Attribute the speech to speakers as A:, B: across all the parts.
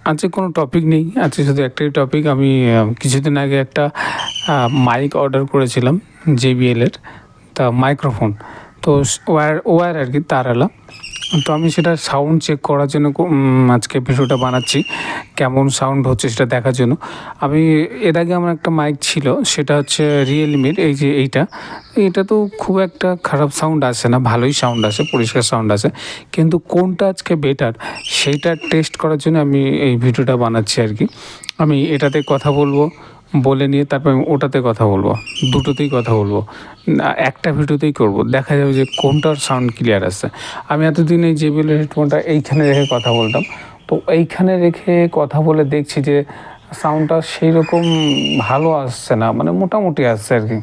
A: আজকে কোনো টপিক নেই, আজকে শুধু একটাই টপিক। আমি কিছুদিন আগে একটা মাইক অর্ডার করেছিলাম JBL-এর, তা মাইক্রোফোন। তো ওয়্যার আর কি, তারওয়ালা। তো আমি সেটা সাউন্ড চেক করার জন্য আজকে ভিডিওটা বানাচ্ছি, কেমন সাউন্ড হচ্ছে সেটা দেখার জন্য। আমি এর আগে আমার একটা মাইক ছিল, সেটা হচ্ছে রিয়েলমির, এই যে এইটা তো খুব একটা খারাপ সাউন্ড আসে না, ভালোই সাউন্ড আসে, পরিষ্কার সাউন্ড আসে। কিন্তু কোনটা আজকে বেটার সেইটা টেস্ট করার জন্য আমি এই ভিডিওটা বানাচ্ছি আর কি। আমি এটাতে কথা বলবো, বলে নিয়ে তারপর আমি ওটাতে কথা বলবো, দুটোতেই কথা বলবো না, একটা ভিডিওতেই করব, দেখা যাবে যে কোনটার সাউন্ড ক্লিয়ার আসছে। আমি এতদিন এই JBL-এর হেডফোনটা এইখানে রেখে কথা বলতাম, তো এইখানে রেখে কথা বলে দেখছি যে সাউন্ডটা সেই রকম ভালো আসছে না, মানে মোটামুটি আসছে আর কি,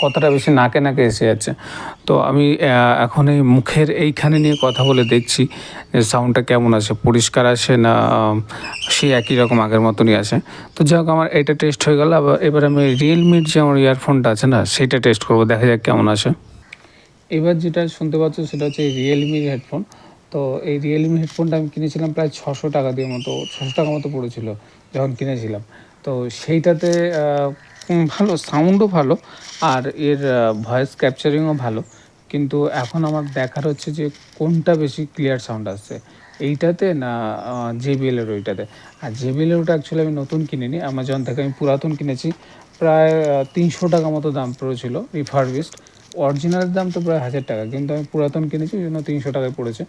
A: কথাটা বেশি নাকে নাকে এসে যাচ্ছে। তো আমি এখন এই মুখের এইখানে নিয়ে কথা বলে দেখছি যে সাউন্ডটা কেমন আসে, পরিষ্কার আসে না সেই একই রকম আগের মতনই আসে। তো যাই হোক, আমার এটা টেস্ট হয়ে গেল। এবার আমি রিয়েলমির যে আমার ইয়ারফোনটা আছে না, সেইটা টেস্ট করবো, দেখা যাক কেমন আসে। এবার যেটা শুনতে পাচ্ছ সেটা হচ্ছে রিয়েলমির হেডফোন। তো এই রিয়েলমি হেডফোনটা আমি কিনেছিলাম প্রায় 600 টাকা দিয়ে, 600 টাকা মতো পড়েছিল যখন কিনেছিলাম। তো সেইটাতে ভালো সাউন্ডও ভালো, আর এর ভয়েস ক্যাপচারিংও ভালো। কিন্তু এখন আমার দেখার হচ্ছে যে কোনটা বেশি ক্লিয়ার সাউন্ড আসছে, এইটাতে না JBL-এর ওইটাতে। আর JBL-এর ওটা অ্যাকচুয়ালি আমি নতুন কিনিনি, অ্যামাজন থেকে আমি পুরাতন কিনেছি। প্রায় 300 টাকা মতো দাম পড়েছিল রিফারবিশড। অরিজিনালের দাম তো প্রায় 1000 টাকা, কিন্তু আমি পুরাতন কিনেছি, ওই জন্য 300 টাকায় পড়েছে।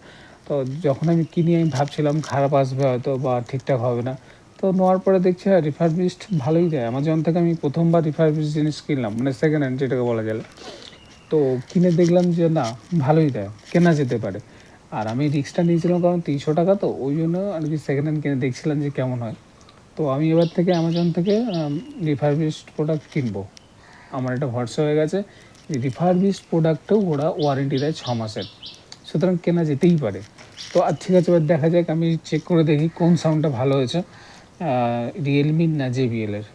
A: তো যখন আমি কিনি আমি ভাবছিলাম খারাপ আসবে হয়তো বা ঠিকঠাক হবে না, তো নেওয়ার পরে দেখছি হ্যাঁ রিফারবিশড ভালোই দেয়। অ্যামাজন থেকে আমি প্রথমবার রিফারবিশড জিনিস কিনলাম, মানে সেকেন্ড হ্যান্ড যেটাকে বলা গেলে। তো কিনে দেখলাম যে না, ভালোই দেয়, কেনা যেতে পারে। আর আমি রিস্কটা নিয়েছিলাম কারণ 300 টাকা, তো ওই জন্য আর কি সেকেন্ড হ্যান্ড কিনে দেখছিলাম যে কেমন হয়। তো আমি এবার থেকে অ্যামাজন থেকে রিফারবিশড প্রোডাক্ট কিনবো। আমার এটা ভরসা হয়ে গেছে, রিফারবিশড প্রোডাক্টেও ওরা ওয়ারেন্টি দেয় 6 মাসের, সুতরাং কেনা যেতেই পারে। তো আর ঠিক আছে, এবার দেখা যাক, আমি চেক করে দেখি কোন সাউন্ডটা ভালো হয়েছে, রিয়েলমির না JBL-এর।